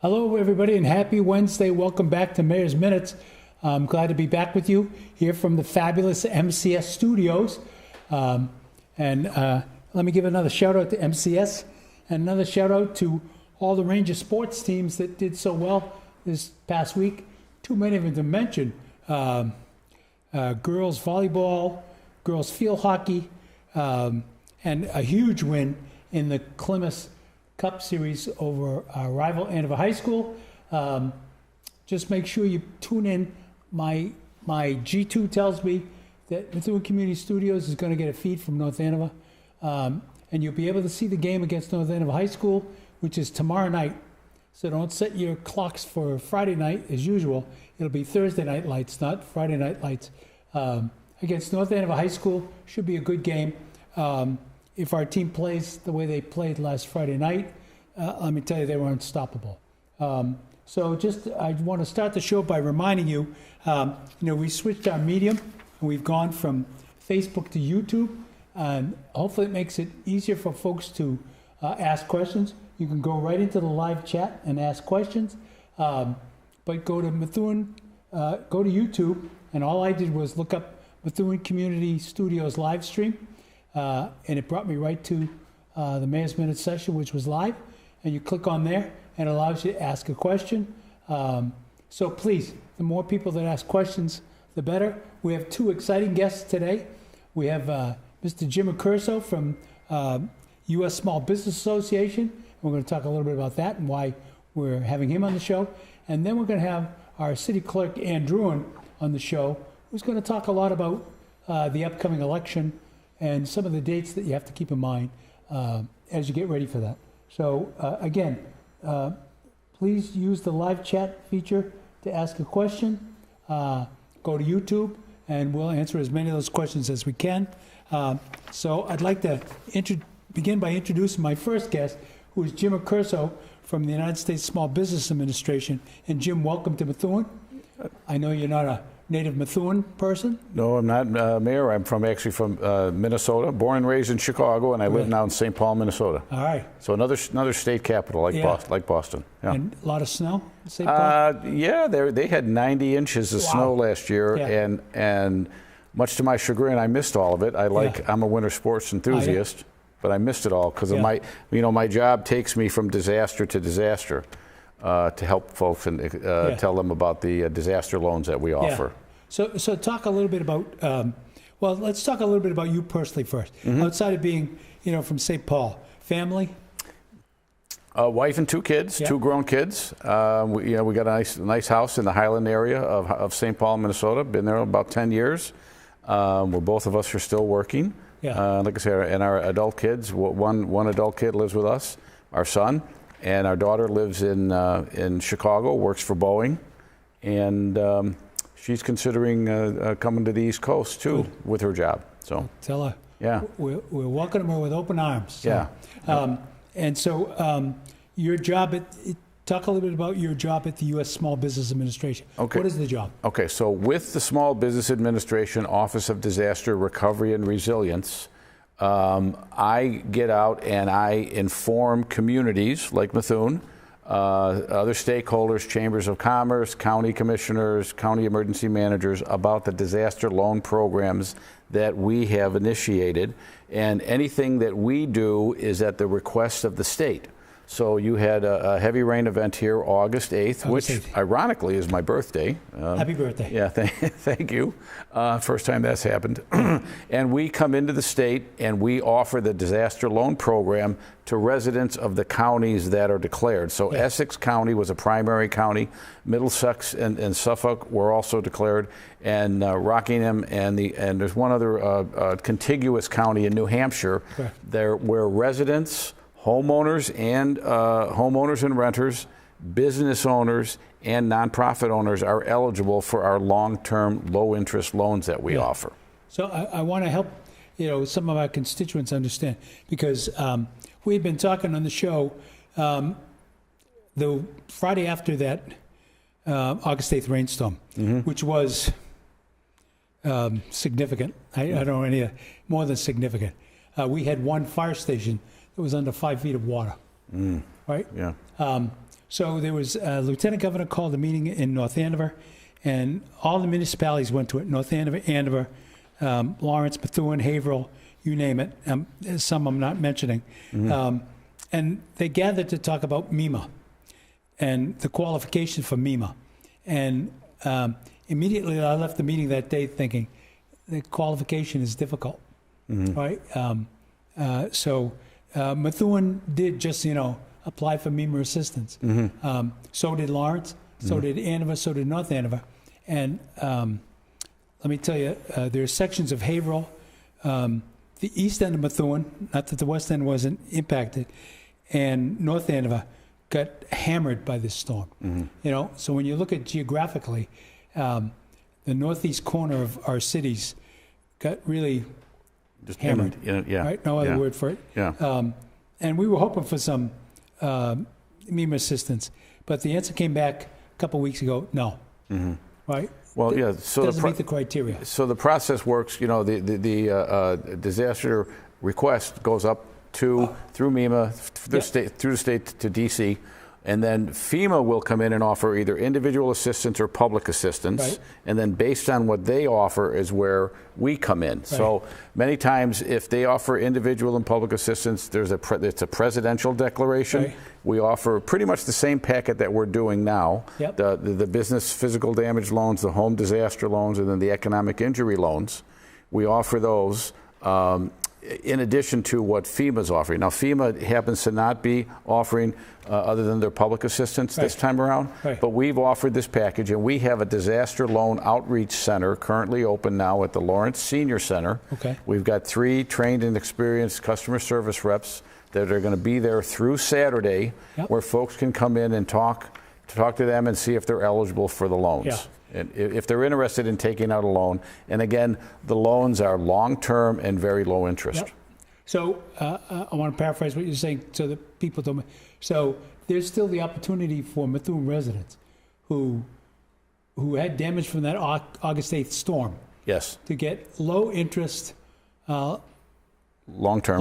Hello, everybody, and happy Wednesday. Welcome back to Mayor's Minutes. I'm glad to be back with you here from the fabulous MCS studios. Let me give another shout out to MCS and another shout out to all the Ranger sports teams that did so well this past week. Too many of them to mention. Girls volleyball, girls field hockey, and a huge win in the Clemens Cup Series over our rival Andover High School. Just make sure you tune in. My G2 tells me that Methuen Community Studios is going to get a feed from North Andover, and you'll be able to see the game against North Andover High School, which is tomorrow night. So don't set your clocks for Friday night as usual. It'll be Thursday night lights, not Friday night lights. Against North Andover High School, should be a good game. If our team plays the way they played last Friday night, let me tell you, they were unstoppable. I want to start the show by reminding you, we switched our medium, and we've gone from Facebook to YouTube, and hopefully it makes it easier for folks to ask questions. You can go right into the live chat and ask questions, but go to Methuen, go to YouTube, and all I did was look up Methuen Community Studios live stream, and it brought me right to the Mayor's Minute session, which was live, and you click on there, and it allows you to ask a question. So please, the more people that ask questions, the better. We have two exciting guests today. We have Mr. Jim Accurso from U.S. Small Business Association. We're going to talk a little bit about that and why we're having him on the show. And then we're going to have our city clerk, Ann Druin, on the show, who's going to talk a lot about the upcoming election and some of the dates that you have to keep in mind as you get ready for that. So again, please use the live chat feature to ask a question. Go to YouTube, and we'll answer as many of those questions as we can. So I'd like to begin by introducing my first guest, who is Jim Accurso from the United States Small Business Administration. And Jim, welcome to Methuen. I know you're not a native Methuen person. No, I'm not, Mayor. I'm actually from Minnesota, born and raised in Chicago, and I live now in St. Paul, Minnesota. All right. So another state capital like Boston. Yeah. And a lot of snow in St. Paul? Yeah, they had 90 inches of snow last year, and much to my chagrin, I missed all of it. I'm a winter sports enthusiast, but I missed it all because of my job takes me from disaster to disaster. To help folks and tell them about the disaster loans that we offer. So talk a little bit about, let's talk a little bit about you personally first. Mm-hmm. Outside of being, from St. Paul, family? Wife and two kids, two grown kids. We got a nice house in the Highland area of St. Paul, Minnesota. Been there about 10 years. Where both of us are still working. Yeah. Like I said, and our adult kids, one adult kid lives with us, our son. And our daughter lives in Chicago, works for Boeing, and she's considering coming to the East Coast too with her job. So tell her, we're welcoming her with open arms. So, and so your job talk a little bit about your job at the U.S. Small Business Administration. Okay. What is the job? Okay, so with the Small Business Administration Office of Disaster Recovery and Resilience. I get out and I inform communities like Methuen, other stakeholders, chambers of commerce, county commissioners, county emergency managers about the disaster loan programs that we have initiated. And anything that we do is at the request of the state. So you had a heavy rain event here August 8th, which ironically is my birthday. Happy birthday. Yeah, thank you. First time that's happened. And we come into the state and we offer the disaster loan program to residents of the counties that are declared. So Essex County was a primary county. Middlesex and Suffolk were also declared. And Rockingham and there's one other contiguous county in New Hampshire there where residents, homeowners and renters, business owners, and nonprofit owners are eligible for our long-term, low-interest loans that we offer. So I want to help, some of our constituents understand because we had been talking on the show the Friday after that August 8th rainstorm, which was significant. I don't know any more than significant. We had one fire station that was under 5 feet of water, right? Yeah. So there was Lieutenant Governor called a meeting in North Andover, and all the municipalities went to it. North Andover, Andover, Lawrence, Methuen, Haverhill, you name it. Some I'm not mentioning. And they gathered to talk about MEMA and the qualifications for MEMA. And immediately I left the meeting that day thinking the qualification is difficult, right? So Methuen did just, apply for MEMA assistance. So did Lawrence, so did Andover, so did North Andover. And let me tell you, there are sections of Haverhill, the east end of Methuen, not that the west end wasn't impacted, and North Andover got hammered by this storm. So when you look at geographically, the northeast corner of our cities got really Just hammered. Yeah. Right? No other word for it. Yeah. And we were hoping for some MEMA assistance, but the answer came back a couple weeks ago, no. Right? Well, yeah. So doesn't meet the criteria. So the process works. The disaster request goes up through MEMA, through the state to DC, and then FEMA will come in and offer either individual assistance or public assistance, Right. and then based on what they offer is where we come in. So many times, if they offer individual and public assistance, it's a presidential declaration. Right. We offer pretty much the same packet that we're doing now. Yep. The business physical damage loans, the home disaster loans, and then the economic injury loans. We offer those in addition to what FEMA's offering. Now, FEMA happens to not be offering other than their public assistance this time around, but we've offered this package, and we have a disaster loan outreach center currently open now at the Lawrence Senior Center. Okay. We've got 3 trained and experienced customer service reps that are going to be there through Saturday, where folks can come in and talk to them and see if they're eligible for the loans. Yeah. And if they're interested in taking out a loan. And again, the loans are long-term and very low interest. Yep. So I want to paraphrase what you're saying so that people don't. So there's still the opportunity for Methuen residents who had damage from that August 8th storm. Yes. To get low interest long-term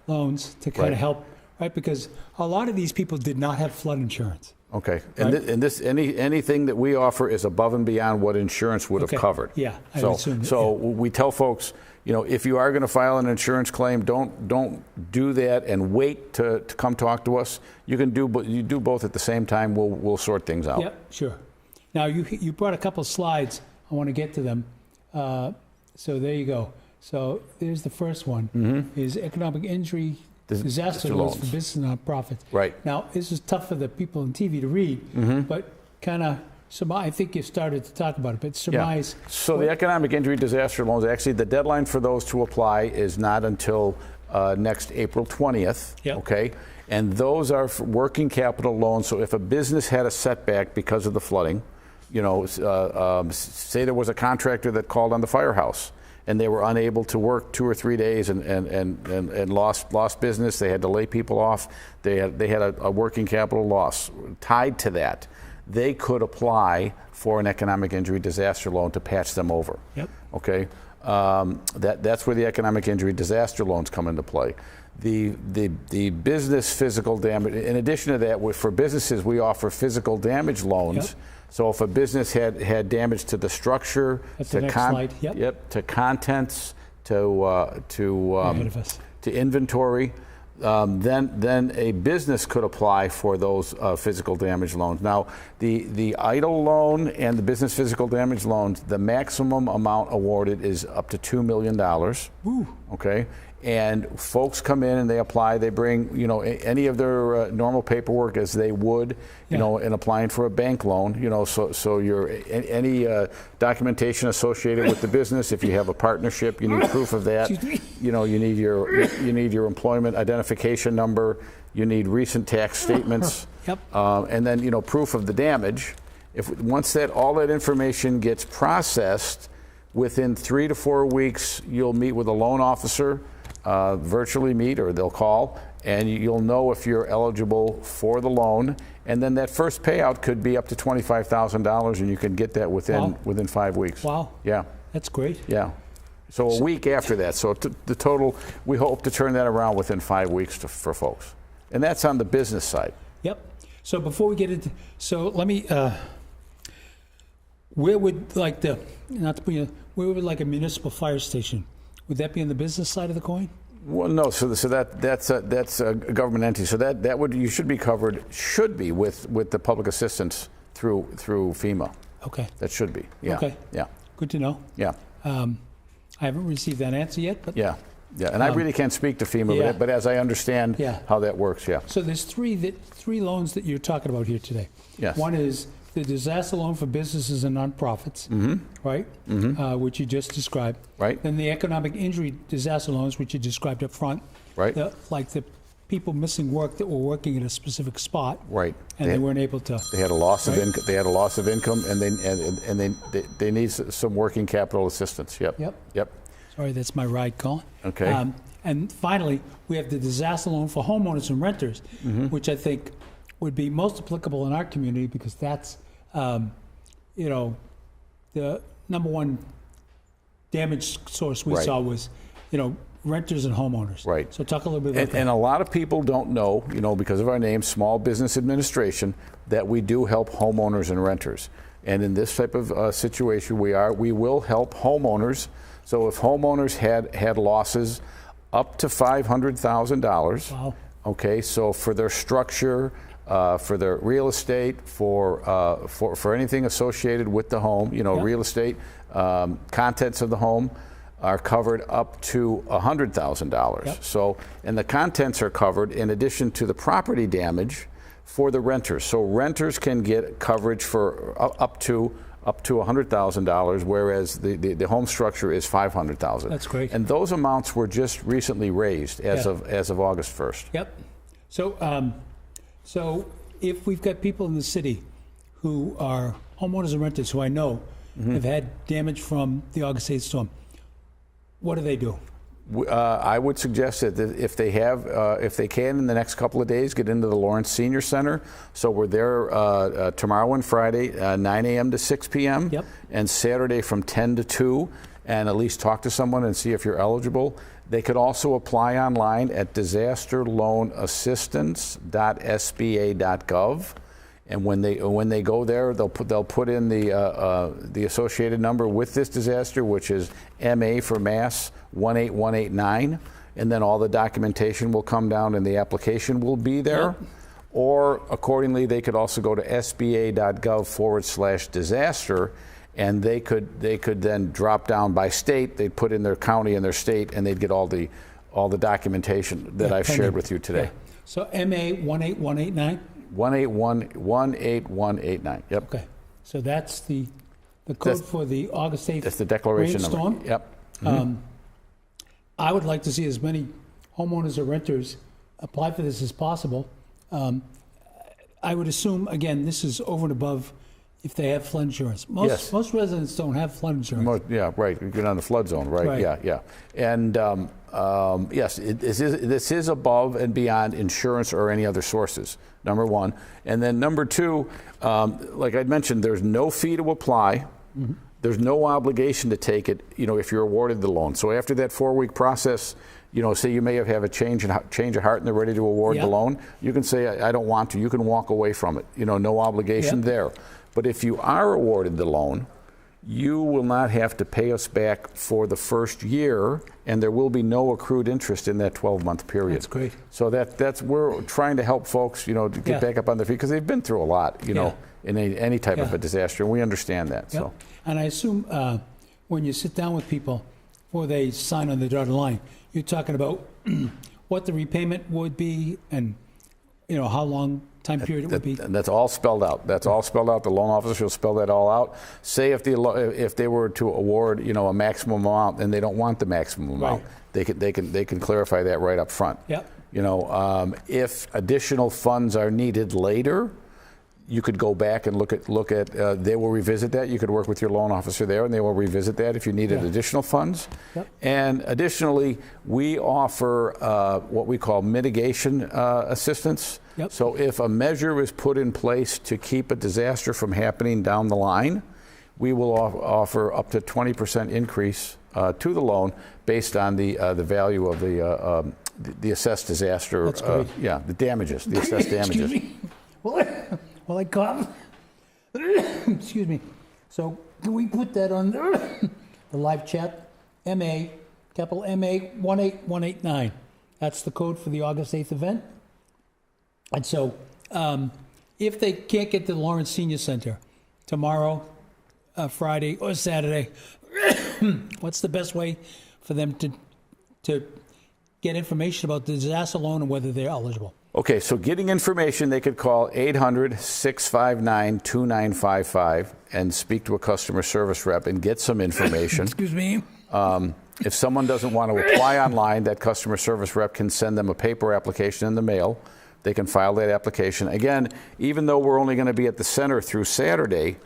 loans to kind of help, right? Because a lot of these people did not have flood insurance. Okay, and anything that we offer is above and beyond what insurance would have covered. Yeah, I would assume. So we tell folks, if you are going to file an insurance claim, don't do that and wait to come talk to us. You can do both at the same time. We'll sort things out. Yep, sure. Now you brought a couple of slides. I want to get to them. So there you go. So there's the first one. Is economic injury. Disaster loans for business and nonprofits. Right. Now, this is tough for the people on TV to read, but kind of, I think you started to talk about it, but surmise. Yeah. So the economic injury disaster loans, actually, the deadline for those to apply is not until next April 20th. Yep. Okay. And those are for working capital loans. So if a business had a setback because of the flooding, say there was a contractor that called on the firehouse, and they were unable to work 2 or 3 days and lost business. They had to lay people off. They had a working capital loss tied to that. They could apply for an economic injury disaster loan to patch them over. Yep. Okay. That's where the economic injury disaster loans come into play. The business physical damage. In addition to that, for businesses, we offer physical damage loans. Yep. So if a business had damage to the structure, to contents, to inventory, then a business could apply for those physical damage loans. Now, the idle loan and the business physical damage loans, the maximum amount awarded is up to $2 million. Ooh. Okay. And folks come in and they apply. They bring, any of their normal paperwork as they would, in applying for a bank loan. So any documentation associated with the business. If you have a partnership, you need proof of that. You need your employment identification number. You need recent tax statements. Yep. And then proof of the damage. Once all that information gets processed, within 3 to 4 weeks, you'll meet with a loan officer. Virtually meet, or they'll call, and you'll know if you're eligible for the loan. And then that first payout could be up to $25,000, and you can get that within 5 weeks. Wow. Yeah. That's great. Yeah. So a week after that. So the total, we hope to turn that around within 5 weeks for folks. And that's on the business side. Yep. So before we get into, so let me, where would like the, not to be, where would like a municipal fire station, would that be on the business side of the coin? Well, no. So that's a government entity. So that would you should be covered with the public assistance through FEMA. Okay. That should be. Yeah. Okay. Yeah. Good to know. Yeah. I haven't received that answer yet, but Yeah. Yeah. And I really can't speak to FEMA, yeah. but as I understand Yeah. how that works, yeah. so there's three loans that you're talking about here today. Yes. One is the disaster loan for businesses and nonprofits, right? Which you just described. Right. Then the economic injury disaster loans, which you described up front. Right. Like the people missing work that were working at a specific spot. Right. And they weren't able to. They had a loss of Right. income. They had a loss of income, and they need some working capital assistance. Yep. Yep. Yep. Sorry, that's my ride, Colin. Okay. And finally, we have the disaster loan for homeowners and renters, which I think would be most applicable in our community because that's, the number one damage source we Right. saw was, renters and homeowners. Right. So talk a little bit about that. And a lot of people don't know, because of our name, Small Business Administration, that we do help homeowners and renters. And in this type of situation, we will help homeowners. So if homeowners had losses up to $500,000, Wow. okay, so for their structure, for their real estate, for anything associated with the home, real estate, contents of the home are covered up to $100,000. Yep. So, and the contents are covered in addition to the property damage for the renters. So renters can get coverage for up to $100,000, whereas the home structure is $500,000. That's great. And those amounts were just recently raised as Yeah. of August 1st. Yep. So if we've got people in the city who are homeowners and renters who I know have had damage from the August 8th storm, what do they do? I would suggest that if they can in the next couple of days, get into the Lawrence Senior Center. So we're there tomorrow and Friday, 9 a.m. to 6 p.m. Yep. And Saturday from 10 to 2, and at least talk to someone and see if you're eligible. They could also apply online at disasterloanassistance.sba.gov. And when they go there, they'll put in the associated number with this disaster, which is MA for Mass 18189, and then all the documentation will come down and the application will be there. Yep. Or accordingly, they could also go to sba.gov/disaster, and they could then drop down by state. They'd put in their county and their state, and they'd get all the documentation that I've shared with you today. Yeah. So MA 18189. 18189. Yep. Okay. So that's the code for the August 8th That's the declaration rainstorm. number. Yep. I would like to see as many homeowners or renters apply for this as possible. I would assume, again, this is over and above if they have flood insurance. Yes. Most residents don't have flood insurance. Yeah, right. You get on the flood zone, right? Right. Yeah. And yes, this is above and beyond insurance or any other sources, number one. And then number two, like I mentioned, there's no fee to apply. There's no obligation to take it, if you're awarded the loan. So after that 4-week process, say you may have a change of heart and they're ready to award the loan, you can say, I don't want to. You can walk away from it. No obligation there. But if you are awarded the loan, you will not have to pay us back for the first year, and there will be no accrued interest in that 12-month period. That's great. So that's we're trying to help folks, to get back up on their feet because they've been through a lot, in any type of a disaster, and we understand that. Yep. So. And I assume when you sit down with people before they sign on the dotted line, you're talking about what the repayment would be and how long time period it would be. And that's all spelled out. That's all spelled out. The loan officer will spell that all out. Say if they were to award a maximum amount and they don't want the maximum amount, they can clarify that right up front. Yep. If additional funds are needed later, you could go back and look at. They will revisit that. You could work with your loan officer there, and they will revisit that if you needed additional funds. Yep. And additionally, we offer what we call mitigation assistance. Yep. So if a measure is put in place to keep a disaster from happening down the line, we will offer up to 20% increase to the loan based on the value of the assessed disaster. That's great. The damages, the assessed damages. Excuse me. Well, I cough. Excuse me. So can we put that on the live chat? MA, capital MA 18189. That's the code for the August 8th event. And so if they can't get to the Lawrence Senior Center tomorrow, Friday, or Saturday, what's the best way for them to get information about the disaster loan and whether they're eligible? Okay, so getting information, they could call 800-659-2955 and speak to a customer service rep and get some information. Excuse me. If someone doesn't want to apply online, that customer service rep can send them a paper application in the mail. They can file that application. Again, even though we're only going to be at the center through Saturday,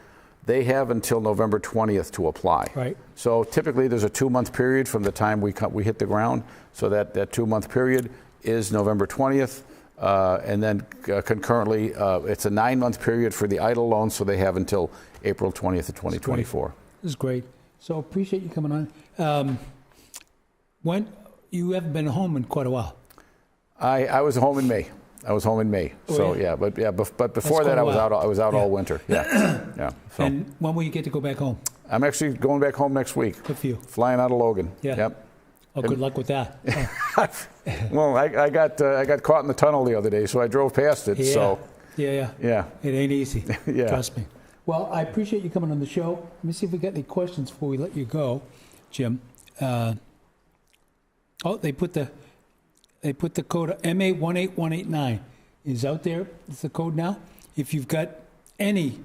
they have until November 20th to apply. Right. So typically there's a 2-month period from the time we hit the ground. So that 2-month period is November 20th. And then concurrently, it's a 9-month period for the idle loan, so they have until April 20th of 2024. This is great. So appreciate you coming on. When you haven't been home in quite a while. I was home in May. So yeah. but before that I was out all winter. Yeah. Yeah. So And when will you get to go back home? I'm actually going back home next week. Good for you. Flying out of Logan. Yeah. Yep. Oh, good luck with that. Well, I got caught in the tunnel the other day, so I drove past it. Yeah. So Yeah. yeah. It ain't easy. Yeah. Trust me. Well, I appreciate you coming on the show. Let me see if we got any questions before we let you go, Jim. They put the code MA18189 is out there. It's the code now. If you've got any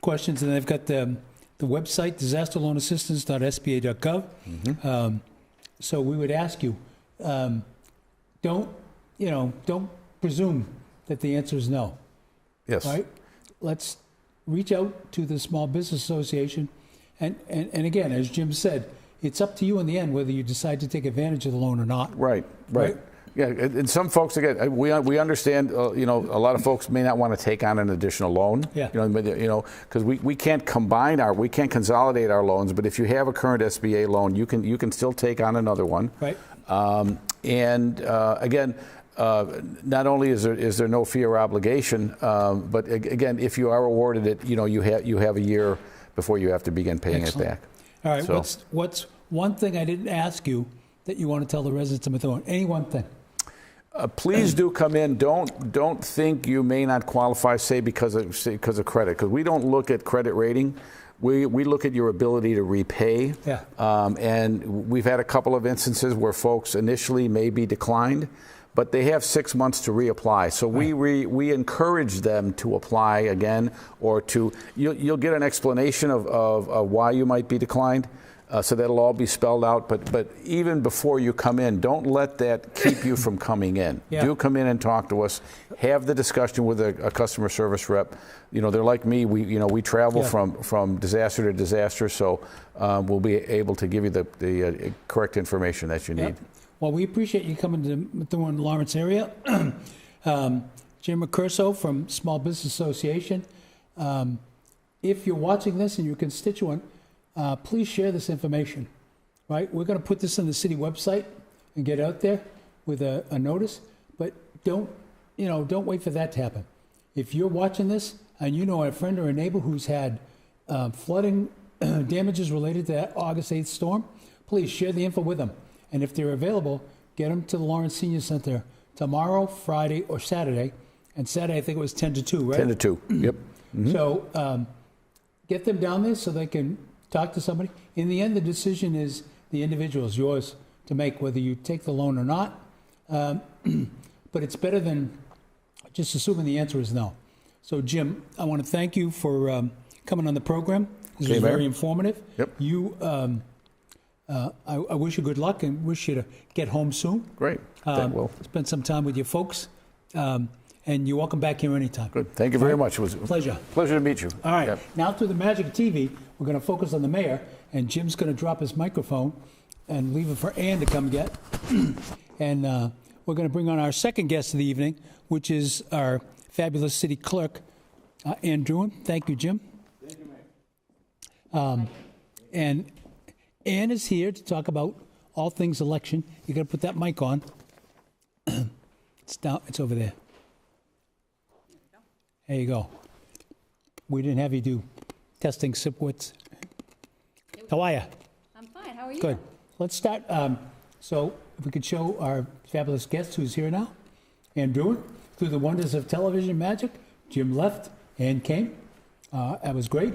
questions, and they've got the website disasterloanassistance.sba.gov. Mm-hmm. So we would ask you, don't presume that the answer is no. Yes. Right? Let's reach out to the Small Business Association. And again, as Jim said, it's up to you in the end whether you decide to take advantage of the loan or not. Right. Yeah, and some folks, again, we understand, a lot of folks may not want to take on an additional loan. Yeah. Because we can't consolidate our loans, but if you have a current SBA loan, you can still take on another one. Right. Again, not only is there no fee or obligation, but again, if you are awarded it, you have a year before you have to begin paying Excellent. it back. All right. So, What's one thing I didn't ask you that you want to tell the residents of Methuen? Any one thing? please do come in. Don't think you may not qualify, say because of credit, because we don't look at credit rating. We look at your ability to repay. Yeah. And we've had a couple of instances where folks initially may be declined, but they have 6 months to reapply. So we encourage them to apply again, or you'll get an explanation of why you might be declined. So that'll all be spelled out. But even before you come in, don't let that keep you from coming in. Yeah. Do come in and talk to us. Have the discussion with a customer service rep. They're like me. We travel from disaster to disaster, so we'll be able to give you the correct information that you need. Yep. Well, we appreciate you coming to the Methuen Lawrence area. Jim Recurso from Small Business Association. If you're watching this and you're a constituent, please share this information, right? We're going to put this on the city website and get out there with a notice, but don't wait for that to happen. If you're watching this and you know a friend or a neighbor who's had flooding damages related to that August 8th storm, please share the info with them. And if they're available, get them to the Lawrence Senior Center tomorrow, Friday, or Saturday. And Saturday, I think it was 10 to 2, right? 10 to 2, yep. Mm-hmm. So get them down there so they can talk to somebody. In the end, the decision is the individual's, yours to make, whether you take the loan or not. But it's better than just assuming the answer is no. So, Jim, I want to thank you for coming on the program. This was very informative. Yep. You, I wish you good luck and wish you to get home soon. Great. Well, spend some time with your folks. And you're welcome back here anytime. good. Thank you very much. It was a Pleasure. pleasure to meet you. All right. Yep. Now through the magic of TV, we're going to focus on the mayor, and Jim's going to drop his microphone and leave it for Ann to come get. And we're going to bring on our second guest of the evening, which is our fabulous city clerk, Ann Druin. Thank you, Jim. Thank you, Mayor. And Ann is here to talk about all things election. You're going to put that mic on. It's down. It's over there. There you go. We didn't have you do testing Sipwitz. How are you? I'm fine. How are you? Good. Let's start. So if we could show our fabulous guest who's here now, and doing through the wonders of television magic. Jim left and came. That was great.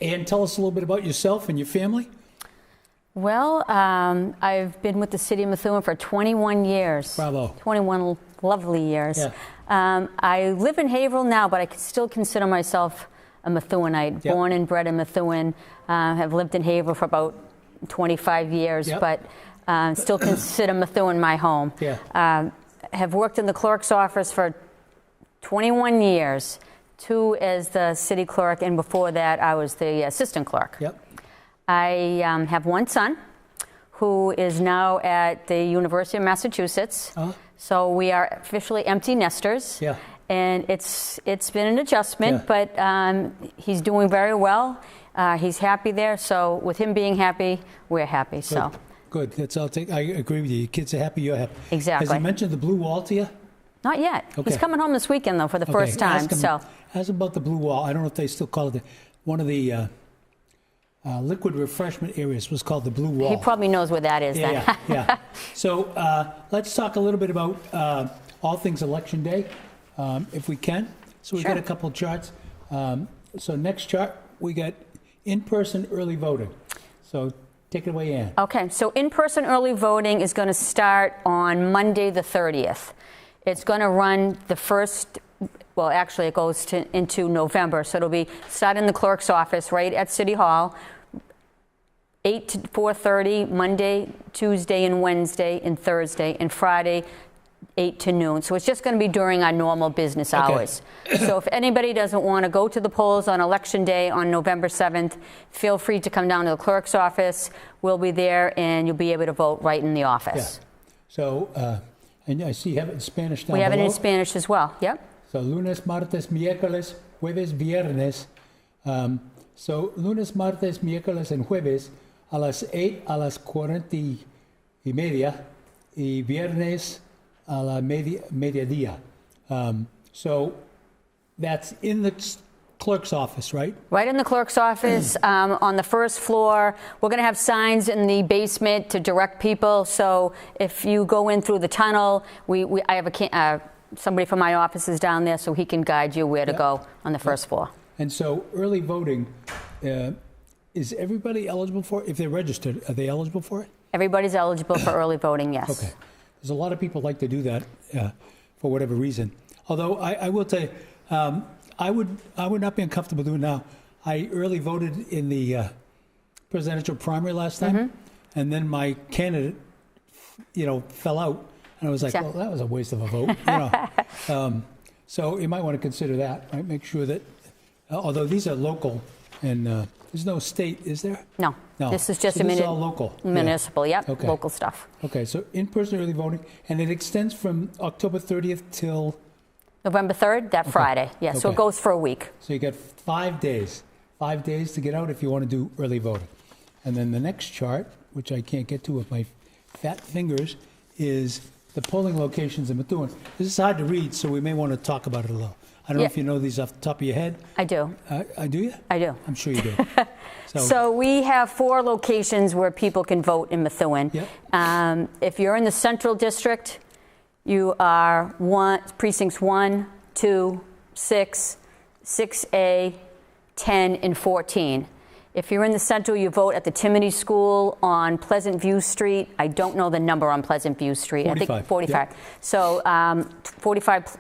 And tell us a little bit about yourself and your family. Well, I've been with the city of Methuen for 21 years. Bravo. 21 lovely years. Yeah. I live in Haverhill now, but I still consider myself a Methuenite. Yep. Born and bred in Methuen. Have lived in Haverhill for about 25 years, Yep. but still consider Methuen my home. Yeah. Have worked in the clerk's office for 21 years, 2 as the city clerk, and before that I was the assistant clerk. Yep. I have one son who is now at the University of Massachusetts. So we are officially empty nesters. Yeah. And it's been an adjustment, Yeah. but he's doing very well. He's happy there. So with him being happy, we're happy. So. Good. That's all. I agree with you. Your kids are happy. You're happy. Exactly. Has he mentioned the blue wall to you? Not yet. Okay. He's coming home this weekend though for the first time. Ask him about the blue wall. I don't know if they still call it one of the liquid refreshment areas was called the blue wall. He probably knows where that is then. Yeah. So let's talk a little bit about all things Election Day, if we can. So we Sure. got a couple charts. So next chart, we got in-person early voting. So take it away, Ann. Okay, so in-person early voting is going to start on Monday the 30th. It's going to run the first, well, actually it goes into November, so it'll be start in the clerk's office right at City Hall, 8 to 4:30, Monday, Tuesday, and Wednesday, and Thursday, and Friday, 8 to noon. So it's just going to be during our normal business hours. So if anybody doesn't want to go to the polls on Election Day on November 7th, feel free to come down to the clerk's office. We'll be there, and you'll be able to vote right in the office. Yeah. So, and I see you have it in Spanish down We have it in below. Spanish as well. Yep. So lunes, martes, miércoles, jueves, viernes. So lunes, martes, miércoles, and jueves a las 8 a las 40:30 y viernes a la mediodía. So that's in the clerk's office, right? Right in the clerk's office on the first floor. We're going to have signs in the basement to direct people. So if you go in through the tunnel, I have somebody from my office is down there, so he can guide you where to go on the first floor. And so early voting, is everybody eligible for it? If they're registered, are they eligible for it? Everybody's eligible for early voting, yes. Okay. There's a lot of people like to do that for whatever reason. Although I will tell you, I would not be uncomfortable doing it now. I early voted in the presidential primary last time, and then my candidate, fell out, and I was like, well, that was a waste of a vote. So you might want to consider that, right? Make sure that, although these are local, and there's no state, is there? No. This is just so this is all local. Municipal, Yeah. yep, Okay. local stuff. Okay, so in-person early voting, and it extends from October 30th till... November 3rd, that Friday. Yeah, so it Okay. goes for a week. So you got 5 days. 5 days to get out if you want to do early voting. And then the next chart, which I can't get to with my fat fingers, is the polling locations in Methuen. This is hard to read, so we may want to talk about it a little. I don't know if you know these off the top of your head. I do. Do you? I do. I'm sure you do. So we have 4 locations where people can vote in Methuen. Yep. If you're in the Central District, you are precincts 1, 2, 6, 6A, 10, and 14. If you're in the Central, you vote at the Timothy School on Pleasant View Street. I don't know the number on Pleasant View Street. 45. I think 45. Yep. So 45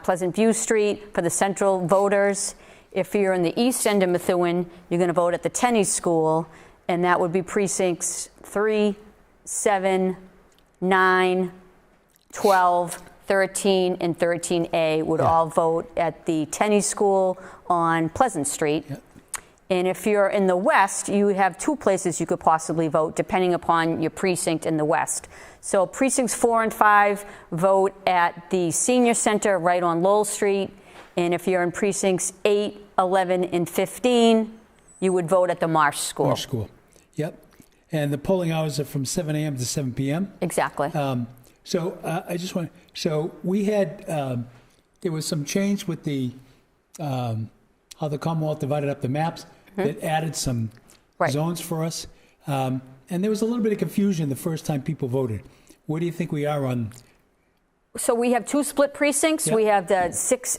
Pleasant View Street for the Central voters. If you're in the east end of Methuen, you're going to vote at the Tenney School, and that would be precincts 3, 7, 9, 12, 13, and 13A would all vote at the Tenney School on Pleasant Street. Yep. And if you're in the west, you have 2 places you could possibly vote, depending upon your precinct in the west. So precincts 4 and 5 vote at the Senior Center right on Lowell Street. And if you're in precincts 8, 11, and 15, you would vote at the Marsh School. Marsh School. Yep. And the polling hours are from 7 a.m. to 7 p.m. Exactly. So I just want. So we had there was some change with the how the Commonwealth divided up the maps that added some Right. zones for us. And there was a little bit of confusion the first time people voted. Where do you think we are on? So we have 2 split precincts. Yep. We have the 6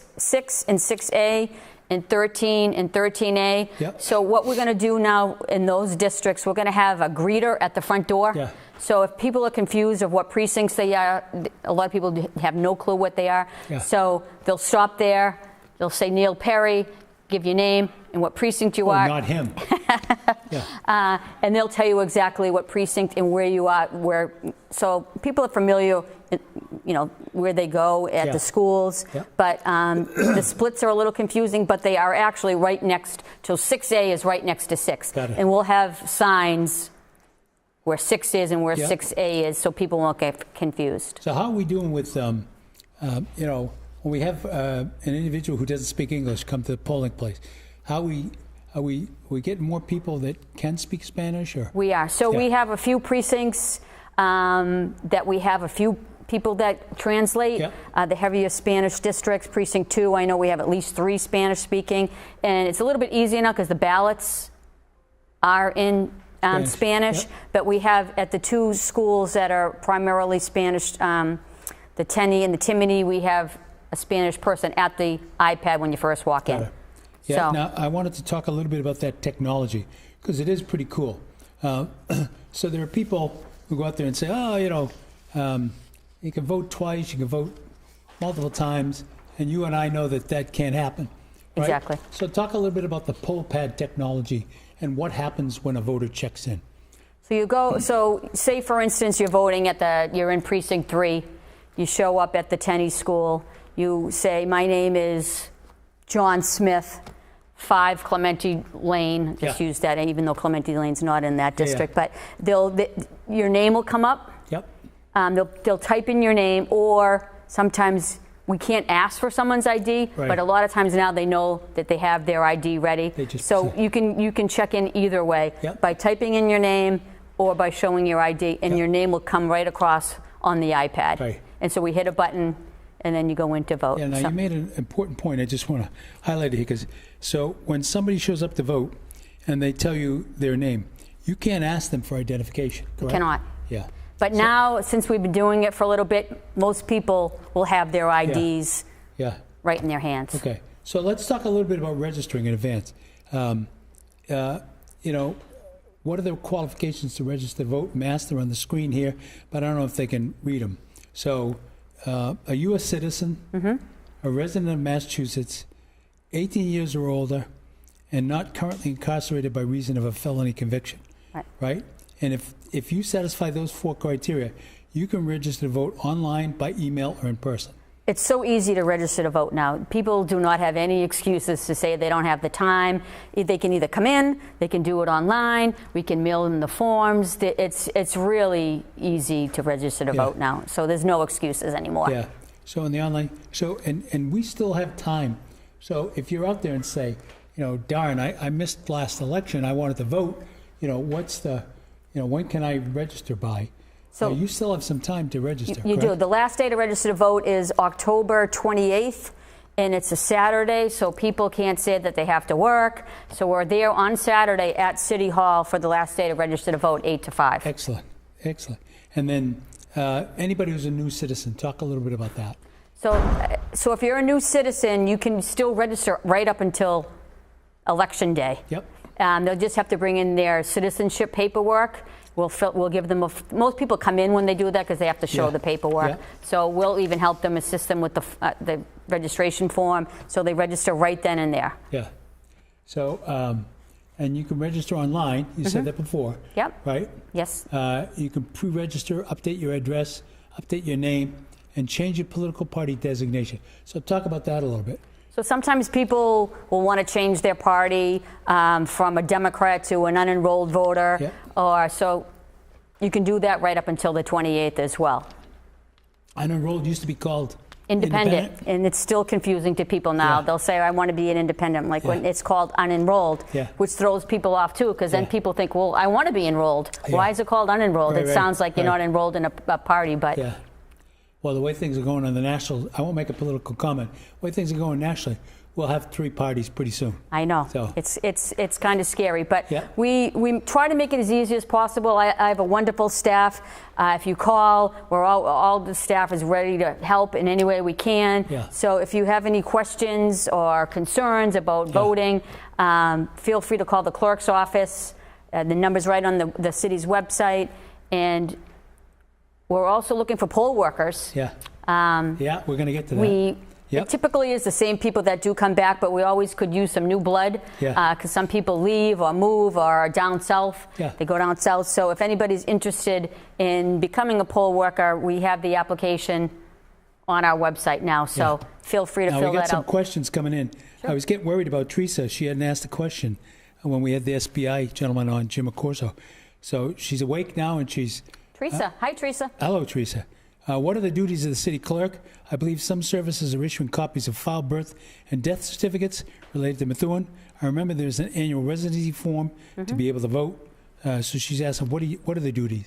and 6A and 13 and 13A. Yep. So what we're going to do now in those districts, we're going to have a greeter at the front door. Yeah. So if people are confused of what precincts they are, a lot of people have no clue what they are. Yeah. So they'll stop there. They'll say Neil Perry, give your name and what precinct you are. Not him. Yeah. And they'll tell you exactly what precinct and where you are. So people are familiar, where they go at Yeah. the schools. Yeah. But the splits are a little confusing, but they are actually right next. So 6A is right next to 6. Got it. And we'll have signs where 6 is and where Yeah. 6A is, so people won't get confused. So how are we doing with, when we have an individual who doesn't speak English come to the polling place? Are we getting more people that can speak Spanish, or? We are. So Yeah. we have a few precincts that we have a few people that translate. Yeah. The heavier Spanish districts, precinct 2, I know we have at least 3 Spanish speaking. And it's a little bit easier now because the ballots are in Spanish. Yeah. But we have at the 2 schools that are primarily Spanish, the Tenney and the Timony, we have a Spanish person at the iPad when you first walk in. Got it. Yeah, So- now I wanted to talk a little bit about that technology because it is pretty cool. So there are people who go out there and say, you can vote twice, you can vote multiple times, and you and I know that can't happen. Right? Exactly. So talk a little bit about the poll pad technology and what happens when a voter checks in. So you go. So say for instance you're in precinct 3. You show up at the Tenney school. You say, my name is John Smith, 5 Clementi Lane. Just Yeah. use that, even though Clementi Lane's not in that Yeah, district. But your name will come up. Yep. They'll type in your name, or sometimes we can't ask for someone's ID, Right. but a lot of times now they know that they have their ID ready. They just So say- you can check in either way Yep. by typing in your name or by showing your ID, and Yep. your name will come right across on the iPad. Right. And so we hit a button, and then you go in to vote. Yeah, now So- you made an important point. I just want to highlight it here because so when somebody shows up to vote and they tell you their name, you can't ask them for identification. Correct? Cannot. Yeah. But now, since we've been doing it for a little bit, most people will have their IDs Yeah. right in their hands. Okay. So let's talk a little bit about registering in advance. What are the qualifications to register to vote? Master on the screen here, but I don't know if they can read them. So, a U.S. citizen, a resident of Massachusetts, 18 years or older, and not currently incarcerated by reason of a felony conviction. Right? And if you satisfy those 4 criteria, you can register to vote online, by email, or in person. It's so easy to register to vote now. People do not have any excuses to say they don't have the time. They can either come in, they can do it online, we can mail them the forms. It's really easy to register to Yeah. vote now. So there's no excuses anymore. Yeah. So in the online, and we still have time. So if you're out there and say, darn, I missed last election, I wanted to vote, when can I register by? So you still have some time to register. You do. correct? The last day to register to vote is October 28th, and it's a Saturday, so people can't say that they have to work. So we're there on Saturday at City Hall for the last day to register to vote, 8 to 5. Excellent. And then anybody who's a new citizen, talk a little bit about that. So if you're a new citizen, you can still register right up until Election Day. Yep. They'll just have to bring in their citizenship paperwork. We'll give them most people come in when they do that because they have to show Yeah. the paperwork. Yeah. So we'll even help them, assist them with the registration form, so they register right then and there. Yeah. So, and you can register online. You said that before. Yep. Right? Yes. You can pre-register, update your address, update your name, and change your political party designation. So talk about that a little bit. So sometimes people will want to change their party from a Democrat to an unenrolled voter, Yep. or so you can do that right up until the 28th as well. Unenrolled used to be called Independent, and it's still confusing to people now. Yeah. They'll say, I want to be an independent, like when Yeah. it's called unenrolled, Yeah. which throws people off too, because then Yeah. people think, well, I want to be enrolled. Yeah. Why is it called unenrolled? Right, It right, sounds like you're right. not enrolled in a party, but Yeah. well, the way things are going on the national, I won't make a political comment. The way things are going nationally, we'll have 3 parties pretty soon. I know. So. It's kind of scary, but Yeah. we try to make it as easy as possible. I have a wonderful staff. If you call, we're all the staff is ready to help in any way we can. Yeah. So if you have any questions or concerns about voting, feel free to call the clerk's office. The number's right on the city's website, and we're also looking for poll workers. Yeah. Yeah, we're going to get to that. Yep. It typically is the same people that do come back, but we always could use some new blood because some people leave or move or are down south. Yeah. They go down south. So if anybody's interested in becoming a poll worker, we have the application on our website now. So feel free to Now, fill we got that some out. questions coming in. I was getting worried about Teresa. She hadn't asked a question when we had the SBI gentleman on, Jim Accorso. So she's awake now, and she's... Teresa. Hi, Teresa. Hello, Teresa. What are the duties of the city clerk? I believe some services are issuing copies of filed birth and death certificates related to Methuen. I remember there's an annual residency form to be able to vote. So she's asking, what are the duties?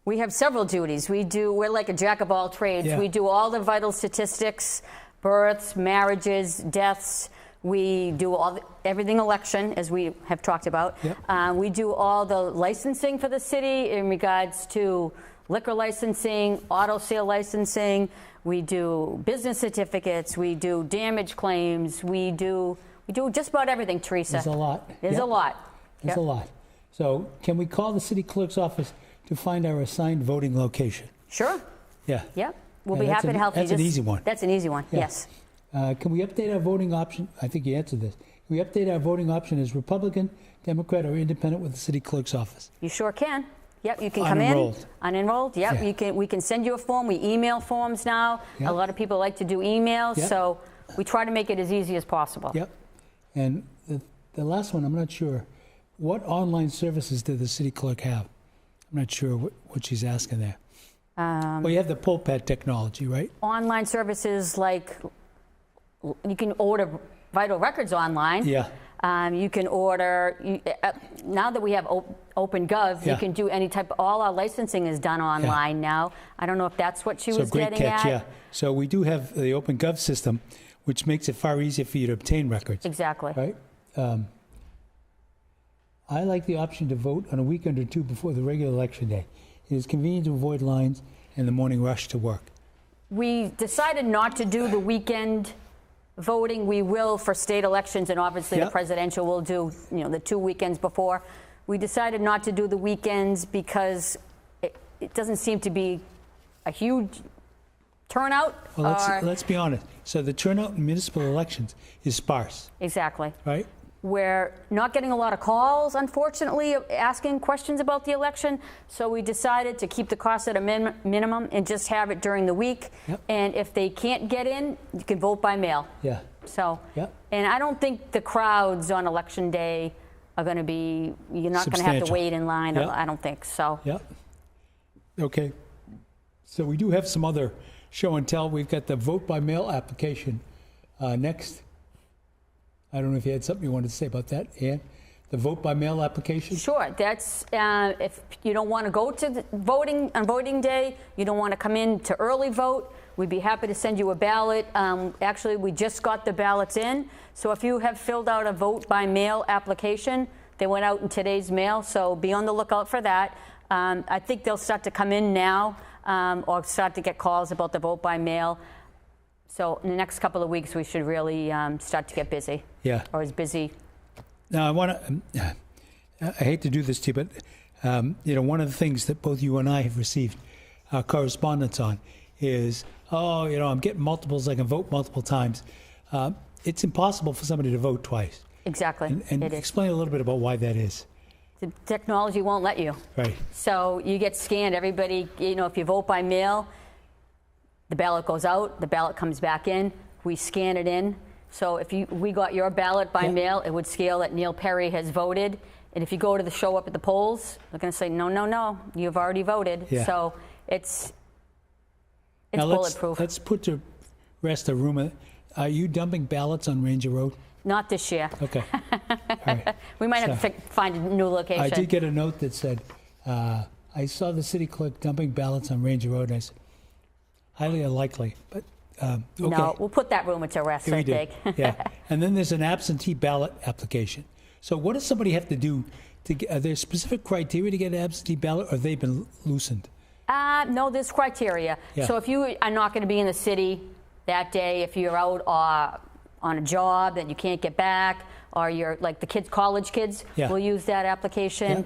We have several duties. We're like a jack of all trades. Yeah. We do all the vital statistics, births, marriages, deaths. We do everything election, as we have talked about. Yep. We do all the licensing for the city in regards to liquor licensing, auto sale licensing. We do business certificates. We do damage claims. We do just about everything, Teresa. There's a lot. There's Yep. a lot. There's a lot. So can we call the city clerk's office to find our assigned voting location? Sure. Yeah. Yep. We'll Yeah, be that's happy to help you. That's an easy one. That's an easy one. Yeah. Yes. Can we update our voting option? I think you answered this. Can we update our voting option as Republican, Democrat, or Independent with the city clerk's office? You sure can. Yep, you can come in. Unenrolled. Unenrolled. Yep, Yeah. we can send you a form. We email forms now. Yep. A lot of people like to do emails, Yep. so we try to make it as easy as possible. Yep. And the last one, I'm not sure. What online services did the city clerk have? I'm not sure what she's asking there. Well, you have the poll pad technology, right? Online services like you can order vital records online. Yeah. You can order, now that we have OpenGov, you Yeah. can do any type, all our licensing is done online now. I don't know if that's what she So was great getting catch, at. yeah. So we do have the OpenGov system, which makes it far easier for you to obtain records. Exactly. Right? I like the option to vote on a weekend or two before the regular election day. It is convenient to avoid lines and the morning rush to work. We decided not to do the weekend voting. We will for state elections, and obviously Yep. the presidential will do, the 2 weekends before. We decided not to do the weekends because it doesn't seem to be a huge turnout. Well, or- let's be honest. So the turnout in municipal elections is sparse, Exactly. right? We're not getting a lot of calls, unfortunately, asking questions about the election. So we decided to keep the cost at a minimum and just have it during the week. Yep. And if they can't get in, you can vote by mail. Yeah. So, Yep. and I don't think the crowds on election day are going to be, you're not going to have to Substantial. wait in line. Yep. I don't think so. Yep. Okay. So we do have some other show and tell. We've got the vote by mail application next. I don't know if you had something you wanted to say about that, Ann. The vote by mail application? Sure. That's if you don't want to go to the voting on voting day, you don't want to come in to early vote, we'd be happy to send you a ballot. Actually, we just got the ballots in. So if you have filled out a vote by mail application, they went out in today's mail. So be on the lookout for that. I think they'll start to come in now or start to get calls about the vote by mail. So in the next couple of weeks, we should really start to get busy. Yeah. Or as busy. Now, I want to, I hate to do this to you, but, one of the things that both you and I have received correspondence on is, I'm getting multiples, I can vote multiple times. It's impossible for somebody to vote twice. Exactly. And It is. explain a little bit about why that is. The technology won't let you. Right. So you get scanned. Everybody, if you vote by mail, the ballot goes out, the ballot comes back in, we scan it in. So if we got your ballot by Yeah. mail, it would scale that Neil Perry has voted. And if you go to the show up at the polls, they're going to say, no, you've already voted. Yeah. So it's Now bulletproof. let's put to rest a rumor. Are you dumping ballots on Ranger Road? Not this year. Okay. All right. We might have to find a new location. I did get a note that said, I saw the city clerk dumping ballots on Ranger Road. And I said, highly unlikely, but okay. No, we'll put that rumor to rest, Yeah, we I do. think. Yeah, and then there's an absentee ballot application. So what does somebody have to do to get, are there specific criteria to get an absentee ballot, or have they been loosened? No, there's criteria. Yeah. So if you are not going to be in the city that day, if you're out on a job that you can't get back, or you're like the kids, college kids Yeah. will use that application.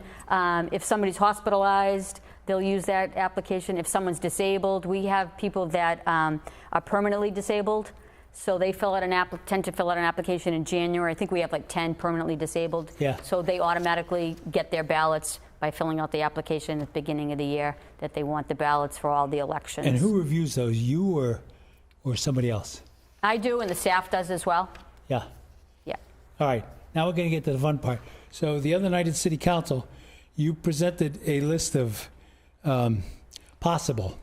If somebody's hospitalized, they'll use that application. If someone's disabled, we have people that are permanently disabled. So they tend to fill out an application in January. I think we have like 10 permanently disabled. Yeah. So they automatically get their ballots by filling out the application at the beginning of the year that they want the ballots for all the elections. And who reviews those, you or somebody else? I do, and the staff does as well. Yeah. Yeah. All right, now we're going to get to the fun part. So the other night at City Council, you presented a list of possible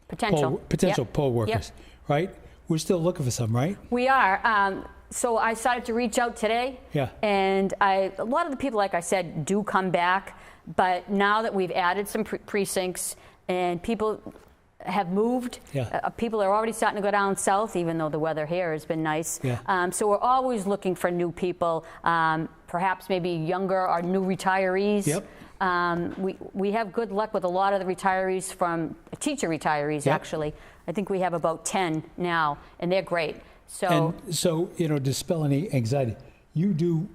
Potential. Yep. poll workers, right? We're still looking for some, right? We are. So I started to reach out today. Yeah. And a lot of the people, like I said, do come back. But now that we've added some precincts and people have moved, Yeah. People are already starting to go down south, even though the weather here has been nice. Yeah. So we're always looking for new people, perhaps maybe younger or new retirees. Yep. We have good luck with a lot of the retirees from teacher retirees, Yep. actually. I think we have about 10 now, and they're great. So And so, dispel any anxiety. You do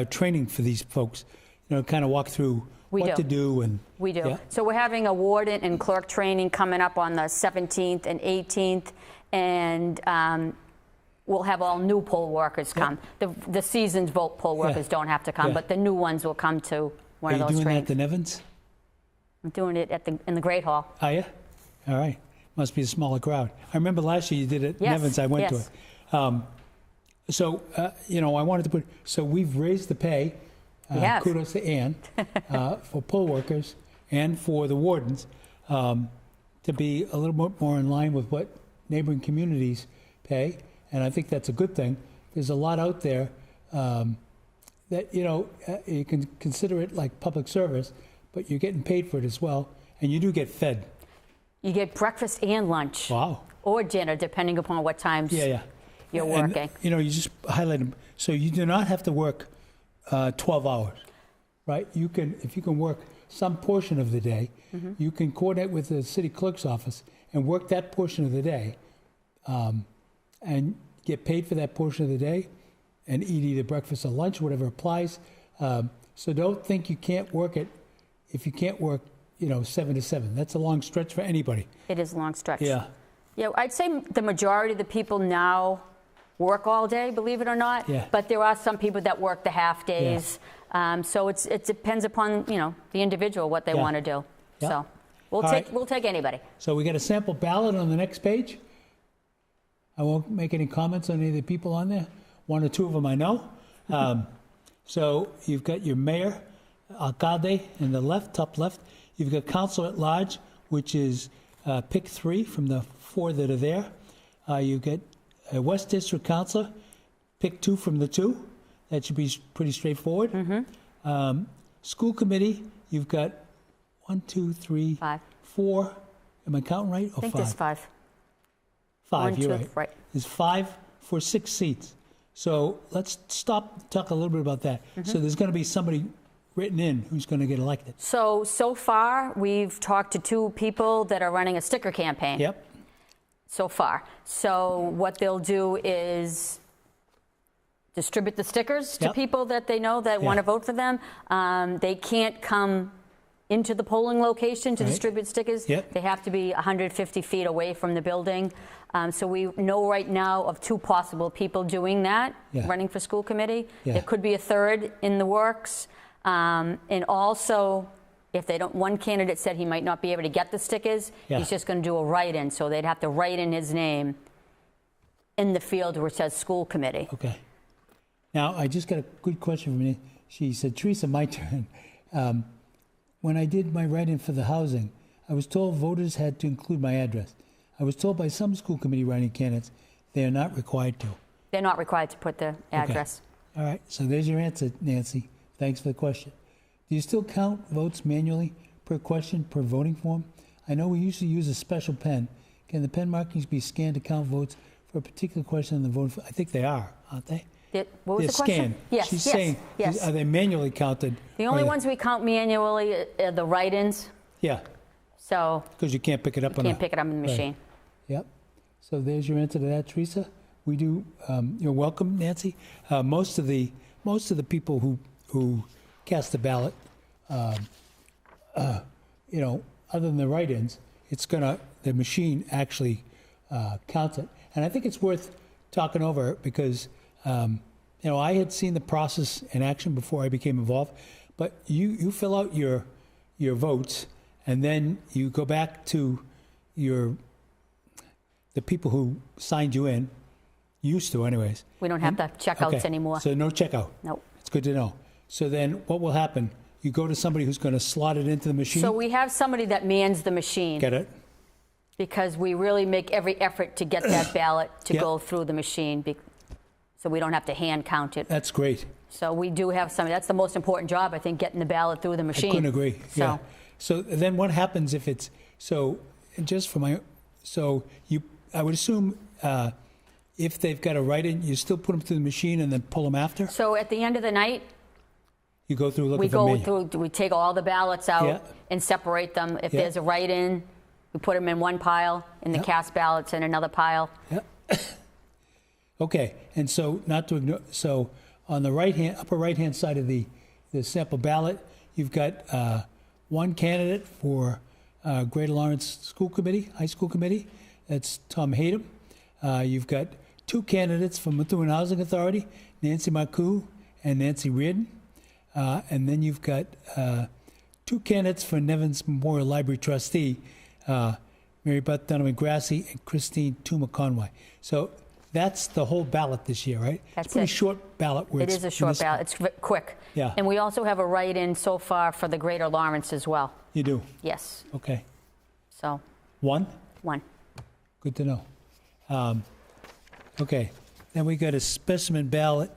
training for these folks, kind of walk through We what do. to do. And we do. Yeah. So we're having a warden and clerk training coming up on the 17th and 18th, and we'll have all new poll workers come. The seasoned vote poll workers Yeah. don't have to come, Yeah. but the new ones will come to one Are of you those doing trainings. that at the Nevins? I'm doing it in the Great Hall. Are you? All right. Must be a smaller crowd. I remember last year you did it at Yes, Nevins. I went to yes. it. So, I wanted to so we've raised the pay. We have. Kudos to Ann for poll workers and for the wardens to be a little bit more in line with what neighboring communities pay. And I think that's a good thing. There's a lot out there that, you can consider it like public service, but you're getting paid for it as well. And you do get fed. You get breakfast and lunch. Wow. Or dinner, depending upon what times Yeah. you're And, working. you just highlight them. So you do not have to work 12 hours, right? You can, if you can work some portion of the day, Mm-hmm. you can coordinate with the city clerk's office and work that portion of the day and get paid for that portion of the day and eat either breakfast or lunch, whatever applies. So don't think you can't work it if you can't work, 7 to 7. That's a long stretch for anybody. It is a long stretch. Yeah. Yeah, I'd say the majority of the people now work all day, believe it or not. Yeah. But there are some people that work the half days. So it depends upon the individual what they Yeah. want to do. Yeah. So we'll All right. we'll take anybody. So we got a sample ballot on the next page. I won't make any comments on any of the people on there. One or two of them I know. So you've got your mayor, alcalde in the left, top left. You've got council at large, which is pick 3 from the 4 that are there. You get a West District councilor, pick 2 from the 2. That should be pretty straightforward. School committee, you've got 1, 2, 3, 5. 4. Am I counting right? I think there's 5. 5, 1, you're 2, right. right. There's 5 for 6 seats. So let's talk a little bit about that. So there's going to be somebody written in who's going to get elected. So far, we've talked to 2 people that are running a sticker campaign. Yep. So far. So what they'll do is distribute the stickers to Yep. people that they know that want to vote for them. They can't come into the polling location to Right. distribute stickers. Yep. They have to be 150 feet away from the building. So we know right now of 2 possible people doing that, Yeah. running for school committee. Yeah. There could be a third in the works. And also, if they don't, one candidate said he might not be able to get the stickers. Yeah. He's just going to do a write-in, so they'd have to write in his name in the field where it says school committee. Okay. Now, I just got a good question from me. She said, Teresa, my turn. When I did my write-in for the housing, I was told voters had to include my address. I was told by some school committee writing candidates they are not required to. They're not required to put the address. All right, so there's your answer, Nancy. Thanks for the question. Do you still count votes manually per question per voting form? I know we usually use a special pen. Can the pen markings be scanned to count votes for a particular question in the vote? I think they are, aren't they? What was They're the question? scanned. Yes, She's yes, saying, yes. are they manually counted? The only Or ones we count manually are the write-ins, Yeah, so because you can't pick it up you on can't pick it up in the right. machine. Yep. So there's your answer to that, Teresa. We do. You're welcome, Nancy. Most of the people who cast the ballot, other than the write-ins, the machine actually counts it. And I think it's worth talking over because I had seen the process in action before I became involved. But you fill out your votes, and then you go back to the people who signed you in, used to anyways. We don't have the checkouts Okay, anymore. So no checkout. Nope. It's good to know. So then what will happen? You go to somebody who's going to slot it into the machine? So we have somebody that mans the machine. Get it? Because we really make every effort to get that ballot to Yep. go through the machine, so we don't have to hand count it. That's great. So we do have somebody. That's the most important job, I think, getting the ballot through the machine. I couldn't agree. So Yeah. So then what happens if it's I would assume if they've got to write in, you still put them through the machine and then pull them after? So at the end of the night, You go through looking we for go menu. through, we take all the ballots out Yeah. and separate them. If Yeah. there's a write-in, we put them in one pile, and the Yeah. cast ballots in another pile. Yep. Okay, and so not to ignore, so on the upper right-hand side of the sample ballot, you've got one candidate for Greater Lawrence School Committee, High School Committee. That's Tom Hayden. You've got two candidates from Methuen Housing Authority, Nancy Marcoux and Nancy Reardon. And then you've got two candidates for Nevins Memorial Library Trustee, Mary Beth Donovan Grassi and Christine Tuma Conway. So that's the whole ballot this year, right? That's it's a pretty it. short ballot. Where It is a short ballot. It's quick. Yeah. And we also have a write-in so far for the Greater Lawrence as well. You do? Yes. Okay. So One? Good to know. Okay. Then we got a specimen ballot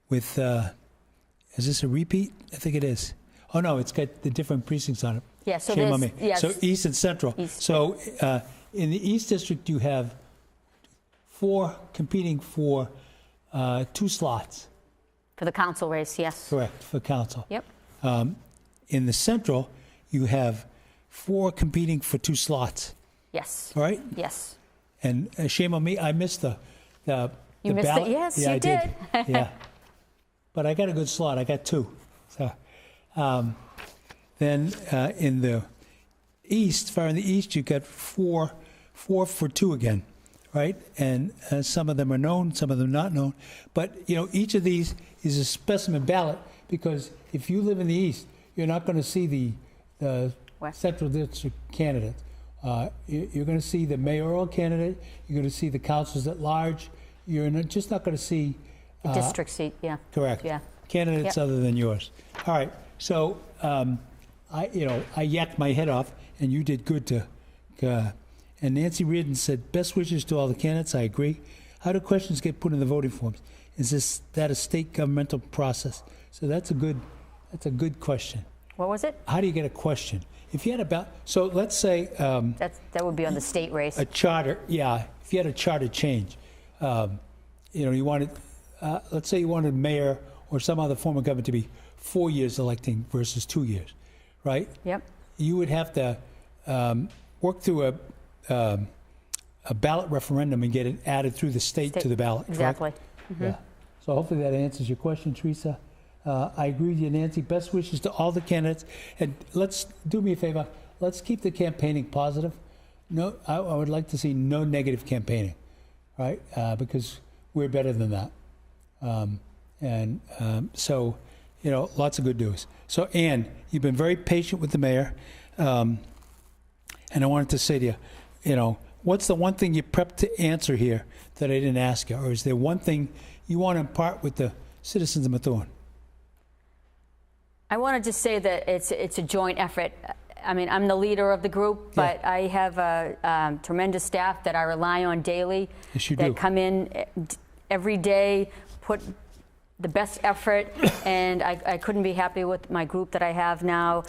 with, is this a repeat? I think it is. Oh, no, it's got the different precincts on it. Yeah, so Shame on me. there's- yes. So East and Central. East. So in the East District, you have 4 competing for 2 slots, for the council race, yes. correct, for council. Yep. In the Central, you have 4 competing for 2 slots, Yes. all right? Yes. And shame on me, I missed the You missed it? ballot. Yes, yeah, you I did. did. Yeah. But I got a good slot. I got 2. So then in the East, far in the East, you've got 4 for 2 again, right? And some of them are known, some of them not known. But, each of these is a specimen ballot because if you live in the East, you're not going to see the West. Central District candidate. You're going to see the mayoral candidate. You're going to see the councils at large. You're just not going to see The district seat, yeah. correct Yeah. candidates Yep. other than yours. All right. So I yacked my head off, and you did good to. And Nancy Reardon said, "Best wishes to all the candidates." I agree. How do questions get put in the voting forms? Is that a state governmental process? So that's a good question. What was it? How do you get a question? If you had so let's say That would be on the state race. a charter, yeah. If you had a charter change, you wanted, let's say you wanted mayor or some other form of government to be 4 years electing versus 2 years, right? Yep. You would have to work through a ballot referendum and get it added through the state to the ballot. correct? Exactly. Yeah. So hopefully that answers your question, Teresa. I agree with you, Nancy. Best wishes to all the candidates. And let's do me a favor. Let's keep the campaigning positive. No, I would like to see no negative campaigning, right? Because we're better than that. So, lots of good news. So, Ann, you've been very patient with the mayor. And I wanted to say to you, what's the one thing you prepped to answer here that I didn't ask you? Or is there one thing you want to impart with the citizens of Methuen? I want to just say that it's a joint effort. I mean, I'm the leader of the group, but I have a tremendous staff that I rely on daily. Yes, you that do. come in every day, put the best effort, and I couldn't be happy with my group that I have now.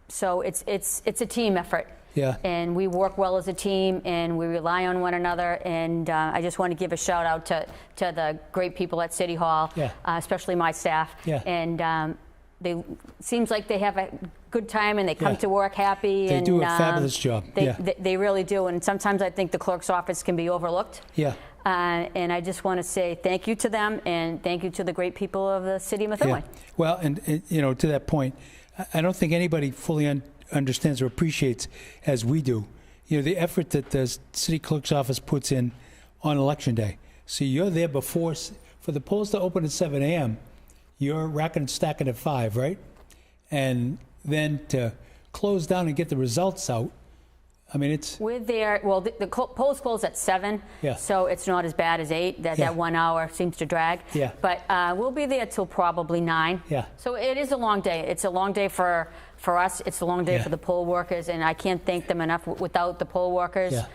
So it's a team effort. Yeah. And we work well as a team, and we rely on one another. And I just want to give a shout out to the great people at City Hall, Yeah. Especially my staff. Yeah. And they seems like they have a good time, and they come Yeah. to work happy. They and, do a fabulous job. They, Yeah. they really do. And sometimes I think the clerk's office can be overlooked. Yeah. And I just want to say thank you to them, and thank you to the great people of the city of Methuen. Well, and you know, to that point, I don't think anybody fully understands or appreciates, as we do, you know, the effort that the city clerk's office puts in on election day. So you're there before, for the polls to open at 7 a.m., you're racking and stacking at 5, right? And then to close down and get the results out, I mean, it's... We're there, well, the polls close at 7, Yeah. so it's not as bad as 8. Yeah. That 1 hour seems to drag. Yeah. But we'll be there till probably 9. Yeah. So it is a long day. It's a long day for us. It's a long day Yeah. for the poll workers, and I can't thank them enough. Without the poll workers, Yeah.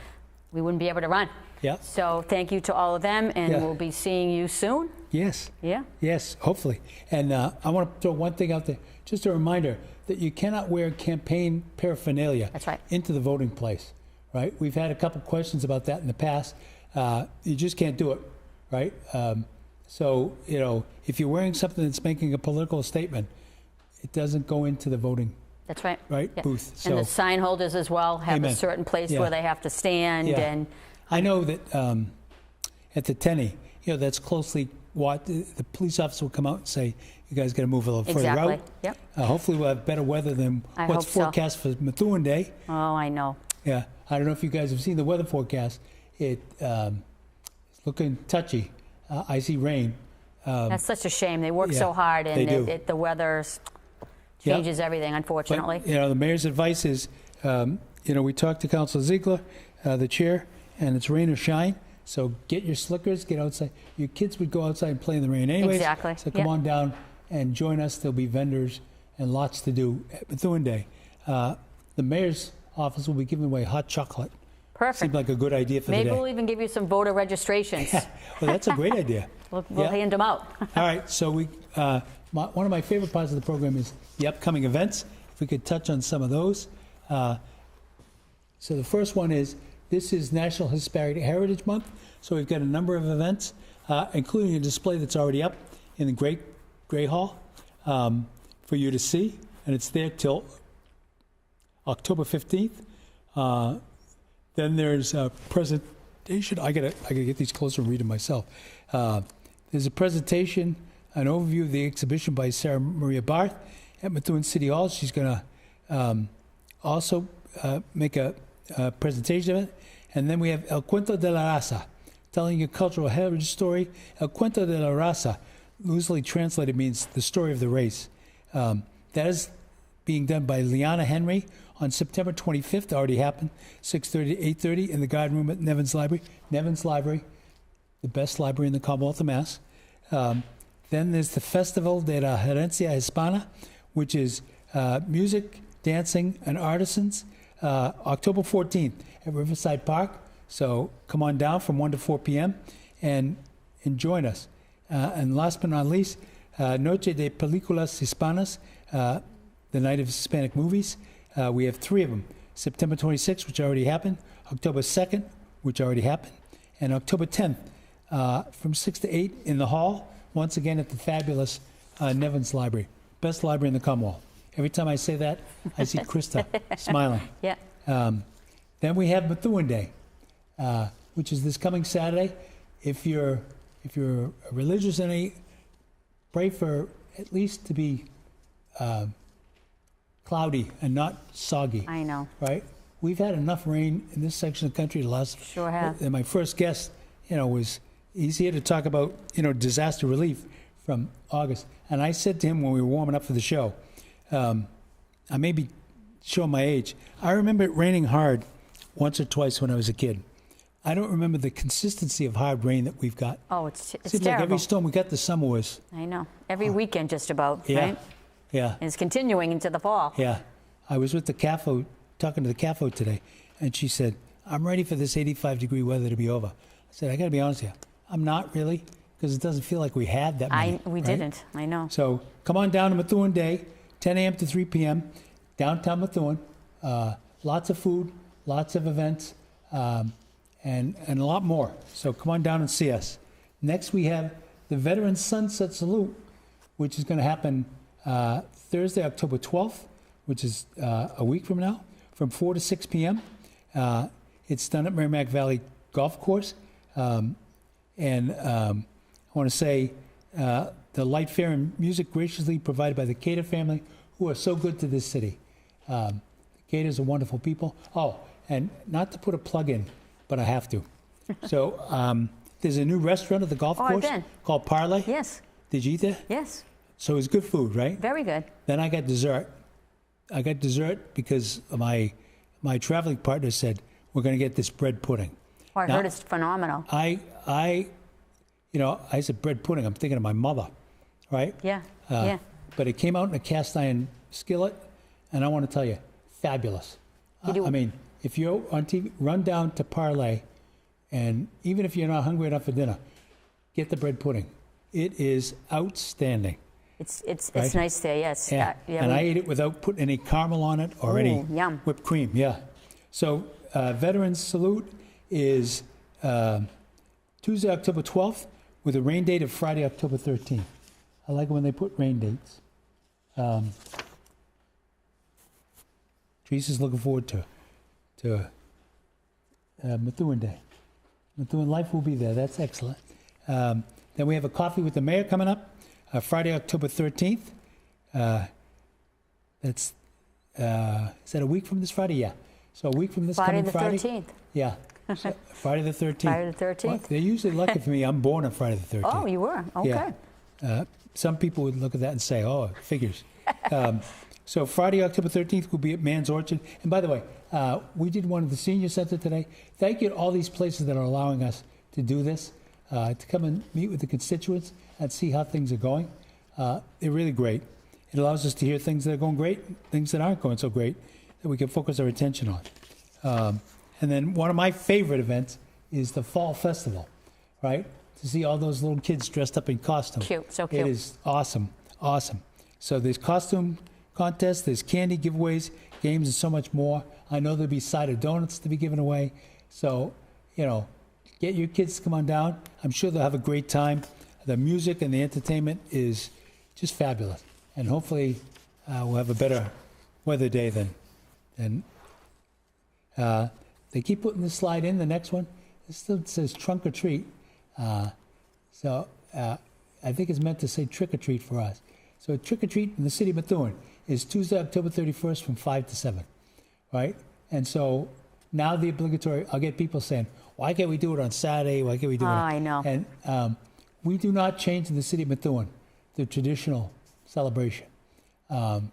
we wouldn't be able to run. Yeah. So thank you to all of them, and Yeah. we'll be seeing you soon. Yes. Yeah. Yes, hopefully. And I want to throw one thing out there, just a reminder that you cannot wear campaign paraphernalia That's right. into the voting place, right? We've had a couple questions about that in the past. You just can't do it, right? So, you know, if you're wearing something that's making a political statement, it doesn't go into the voting, That's right. right, Yeah. booth. And the So sign holders as well have Amen. a certain place Yeah. where they have to stand. Yeah. And I know that at the Tenny, you know, that's closely watched. The police officer will come out and say, you guys got to move a little further Exactly. out. Yep. Hopefully we'll have better weather than I what's hope so. forecast for Methuen Day. Oh, I know. Yeah, I don't know if you guys have seen the weather forecast. It's looking touchy. I see rain. That's such a shame. They work yeah, so hard, they and do. the weather Yep. changes everything, unfortunately. But, you know, the mayor's advice is, you know, we talked to Councilor Ziegler, the chair, and it's rain or shine. So get your slickers, get outside. Your kids would go outside and play in the rain anyways. Exactly, So come yep. on down and join us. There'll be vendors and lots to do at Methuen Day. The mayor's office will be giving away hot chocolate. Perfect. Seemed like a good idea for Maybe the day. we'll even give you some voter registrations. Well, that's a great idea. We'll Yeah. hand them out. All right, so one of my favorite parts of the program is the upcoming events. If we could touch on some of those. So the first one is, this is National Hispanic Heritage Month, so we've got a number of events, including a display that's already up in the Gray Hall for you to see, and it's there till October 15th. Then there's a presentation. I gotta get these closer and read them myself. There's a presentation, an overview of the exhibition by Sarah Maria Barth at Methuen City Hall. She's going to also make a presentation of it. And then we have El Cuento de la Raza, telling a cultural heritage story. El Cuento de la Raza, loosely translated, means the story of the race. That is being done by Liana Henry on September 25th. Already happened, 6:30 to 8:30 in the garden room at Nevins Library. Nevins Library, the best library in the Commonwealth of Mass. Then there's the Festival de la Herencia Hispana, which is music, dancing, and artisans, October 14th at Riverside Park. So come on down from 1 to 4 p.m. and join us. And last but not least, Noche de Películas Hispanas, the night of Hispanic movies. We have 3 of them. September 26th, which already happened, October 2nd, which already happened, and October 10th from 6 to 8 in the hall, once again at the fabulous Nevins Library. Best library in the Commonwealth. Every time I say that, I see Krista smiling. Yeah. Then we have Methuen Day, which is this coming Saturday. If you're religious any, pray for at least to be cloudy and not soggy. I know. Right? We've had enough rain in this section of the country the last. Sure have. And my first guest, he's here to talk about, disaster relief from August. And I said to him when we were warming up for the show, I may be showing my age. I remember it raining hard once or twice when I was a kid. I don't remember the consistency of hard rain that we've got. Oh, it's Seems like terrible. every storm we got this summer was. I know. Every weekend, just about. Yeah. Right? Yeah. And it's continuing into the fall. Yeah. I was with the CAFO, talking to the CAFO today, and she said, I'm ready for this 85-degree weather to be over. I said, I got to be honest with you. I'm not really, because it doesn't feel like we had that many. We right? didn't. I know. So come on down to Methuen Day, 10 a.m. to 3 p.m., downtown Methuen. lots of food, lots of events, and a lot more. So come on down and see us. Next, we have the Veterans Sunset Salute, which is going to happen Thursday, October 12th, which is a week from now, from 4 to 6 p.m. It's done at Merrimack Valley Golf Course. I want to say the light fare and music graciously provided by the Cater family, who are so good to this city. The Caters are wonderful people. Oh, and not to put a plug in, but I have to. So there's a new restaurant at the golf I've course been. called Parlay. Yes, Did you eat there? yes, So it's good food, right? very good. Then I got dessert. I got dessert because my traveling partner said, we're going to get this bread pudding. Oh, I Now, heard it's phenomenal. I said bread pudding. I'm thinking of my mother, right? Yeah, yeah. But it came out in a cast iron skillet, and I want to tell you, fabulous. I mean, if you're on TV, run down to Parlay, and even if you're not hungry enough for dinner, get the bread pudding. It is outstanding. It's Right? nice there, yes. Yeah, and I ate it without putting any caramel on it or any yum. whipped cream. Yeah. So Veterans Salute is Tuesday, October 12th, with a rain date of Friday, October 13th. I like it when they put rain dates. Teresa's looking forward to Methuen Day. Methuen Life will be there. That's excellent. Then we have a coffee with the mayor coming up, Friday, October 13th. Is that a week from this Friday? Yeah. So a week from this Friday coming the Friday. 13th. Yeah. So Friday the 13th. Friday the 13th. Well, they're usually lucky for me. I'm born on Friday the 13th. Oh, you were? Okay. Yeah. Some people would look at that and say, oh, figures. So Friday, October 13th, will be at Man's Orchard. And by the way, we did one at the Senior Center today. Thank you to all these places that are allowing us to do this, to come and meet with the constituents and see how things are going. They're really great. It allows us to hear things that are going great, things that aren't going so great, that we can focus our attention on. And then one of my favorite events is the Fall Festival, right? To see all those little kids dressed up in costume. Cute, so cute. It is awesome, awesome. So there's costume contests, there's candy giveaways, games, and so much more. I know there'll be cider donuts to be given away. So, get your kids to come on down. I'm sure they'll have a great time. The music and the entertainment is just fabulous. And hopefully we'll have a better weather day than they keep putting this slide in, the next one. It still says trunk or treat. So I think it's meant to say trick or treat for us. So trick or treat in the city of Methuen is Tuesday, October 31st from 5 to 7, right? And so now the obligatory, I'll get people saying, why can't we do it on Saturday? Why can't we do it? I know. And we do not change in the city of Methuen the traditional celebration. And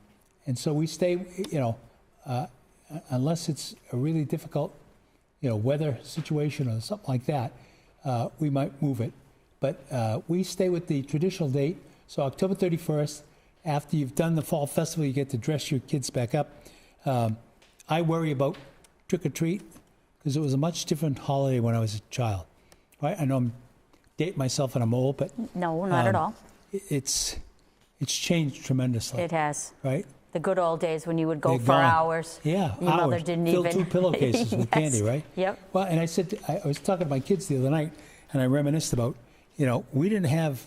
so we stay, unless it's a really difficult, weather situation or something like that, we might move it. But we stay with the traditional date. So October 31st, after you've done the Fall Festival, you get to dress your kids back up. I worry about trick or treat because it was a much different holiday when I was a child. Right? I know I'm dating myself and I'm old, but No, not at all. it's changed tremendously. It has. Right? The good old days when you would go They're for gone. hours. Yeah, Your mother hours. didn't Fill even. 2 pillowcases with Yes. candy, right? Yep. Well, and I was talking to my kids the other night, and I reminisced about, we didn't have,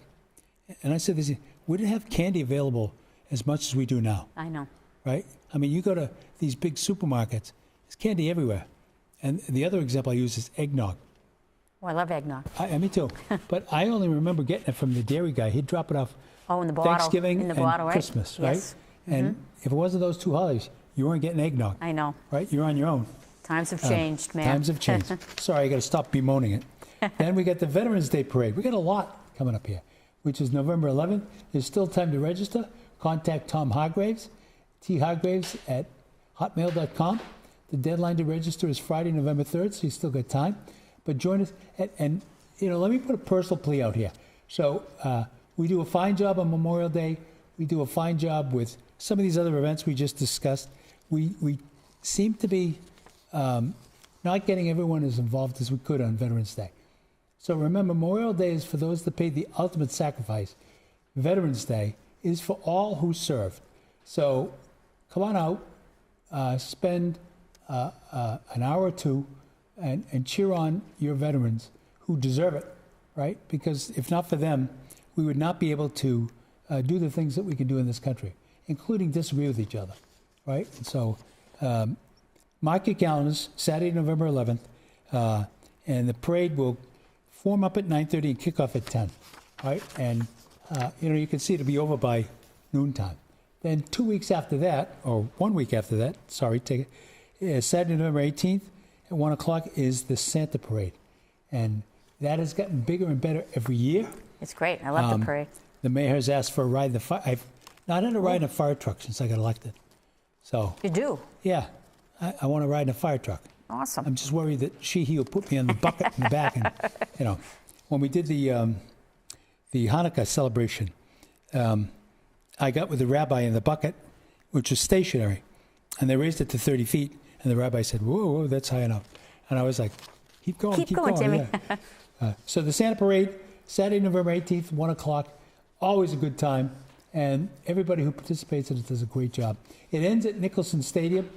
and I said this, we didn't have candy available as much as we do now, I know. right? I mean, you go to these big supermarkets, there's candy everywhere. And the other example I use is eggnog. Oh, I love eggnog. Me too. But I only remember getting it from the dairy guy. He'd drop it off Oh, in the bottle. Thanksgiving in the and bottle, right? Christmas, Yes. right? And if it wasn't those 2 holidays, you weren't getting eggnog, I know. right? You're on your own. Times have changed, man. Times have changed. Sorry, I got to stop bemoaning it. Then we got the Veterans Day Parade. We got a lot coming up here, which is November 11th. There's still time to register. Contact Tom Hargraves, thargraves@hotmail.com. The deadline to register is Friday, November 3rd, so you still got time. But join us. And let me put a personal plea out here. So we do a fine job on Memorial Day. We do a fine job with some of these other events we just discussed. We seem to be not getting everyone as involved as we could on Veterans Day. So remember, Memorial Day is for those that paid the ultimate sacrifice. Veterans Day is for all who served. So come on out, spend an hour or two and cheer on your veterans who deserve it, right? Because if not for them, we would not be able to do the things that we can do in this country, including disagree with each other, right? And so mark your calendars, Saturday, November 11th, and the parade will form up at 9:30 and kick off at 10, right? And, you can see it'll be over by noontime. Then 2 weeks after that, or 1 week after that, Saturday, November 18th at 1 o'clock is the Santa Parade. And that has gotten bigger and better every year. It's great. I love the parade. The mayor has asked for a ride in the fire. I've not had a ride in a fire truck since I got elected. So, You do? yeah, I want to ride in a fire truck. Awesome. I'm just worried that he will put me on the bucket in the back. And, when we did the Hanukkah celebration, I got with the rabbi in the bucket, which was stationary, and they raised it to 30 feet, and the rabbi said, whoa, that's high enough. And I was like, keep going, Timmy. Yeah. So the Santa Parade, Saturday, November 18th, 1 o'clock, always a good time, and everybody who participates in it does a great job. It ends at Nicholson Stadium.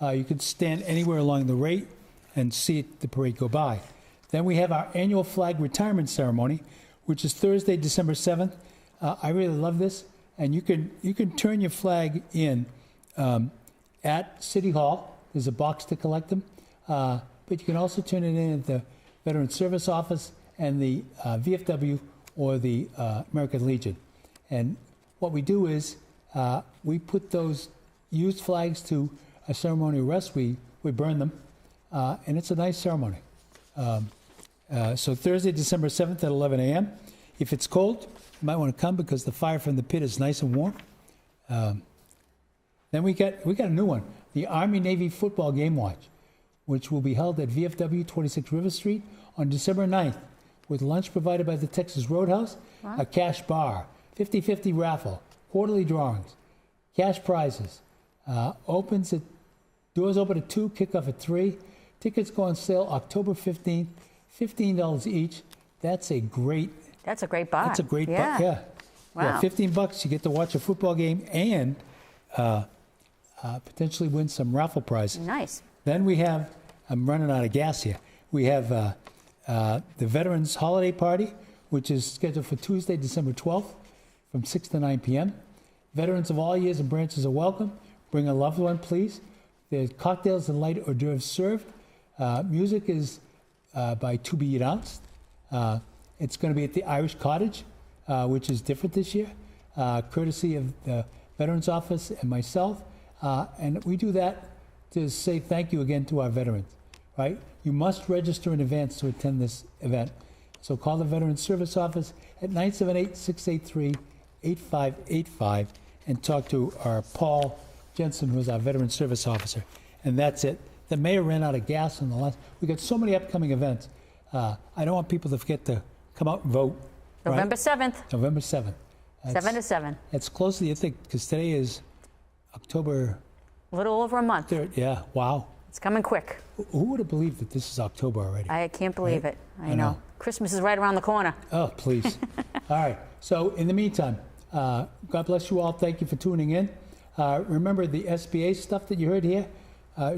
You can stand anywhere along the rate and see the parade go by. Then we have our annual flag retirement ceremony, which is Thursday, December 7th. I really love this. And you can turn your flag in at City Hall. There's a box to collect them. But you can also turn it in at the Veteran Service Office and the VFW or the American Legion. And what we do is we put those used flags to a ceremonial rest. We burn them, and it's a nice ceremony. So Thursday, December 7th at 11 a.m. If it's cold, you might want to come because the fire from the pit is nice and warm. Then we got a new one, the Army-Navy Football Game Watch, which will be held at VFW 26 River Street on December 9th, with lunch provided by the Texas Roadhouse, a cash bar, 50-50 raffle, quarterly drawings, cash prizes. Doors open at 2, kickoff at 3. Tickets go on sale October 15th, $15 each. That's a great buy. That's a great buy, Yeah. yeah. Wow. Yeah, $15, you get to watch a football game and potentially win some raffle prizes. Nice. Then we have, I'm running out of gas here, we have the Veterans Holiday Party, which is scheduled for Tuesday, December 12th from 6 to 9 p.m. Veterans of all years and branches are welcome. Bring a loved one, please. There's cocktails and light hors d'oeuvres served. Music is by To Be Announced. It's going to be at the Irish Cottage, which is different this year, courtesy of the Veterans Office and myself. And we do that to say thank you again to our veterans, right? You must register in advance to attend this event. So call the Veterans Service Office at 978-683-8585 and talk to our Paul Jensen, who is our Veterans Service Officer. And that's it. The mayor ran out of gas on the last. We got so many upcoming events. I don't want people to forget to come out and vote. November right? 7th, November 7th. 7 to 7. It's close to you think, because today is October A little over a month. 3rd. Yeah, wow. It's coming quick. Who would have believed that this is October already? I can't believe Right? it. I know. Christmas is right around the corner. Oh, please. All right. So in the meantime, God bless you all. Thank you for tuning in. Remember the SBA stuff that you heard here.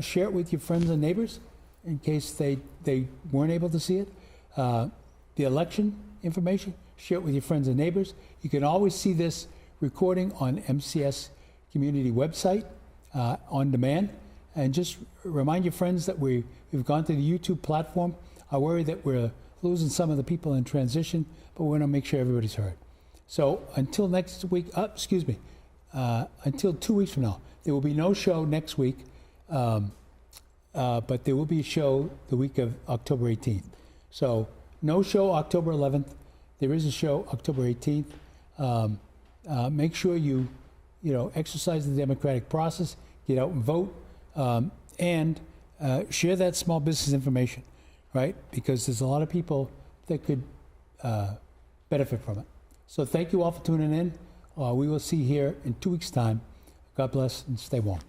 Share it with your friends and neighbors in case they weren't able to see it. The election information, share it with your friends and neighbors. You can always see this recording on MCS Community website on demand. And just remind your friends that we've gone to the YouTube platform. I worry that we're losing some of the people in transition, but we're going to make sure everybody's heard. So until next week, until 2 weeks from now, there will be no show next week, but there will be a show the week of October 18th. So no show October 11th. There is a show October 18th. Make sure you exercise the democratic process, get out and vote, and share that small business information, right? Because there's a lot of people that could benefit from it. So thank you all for tuning in. We will see you here in 2 weeks' time. God bless and stay warm.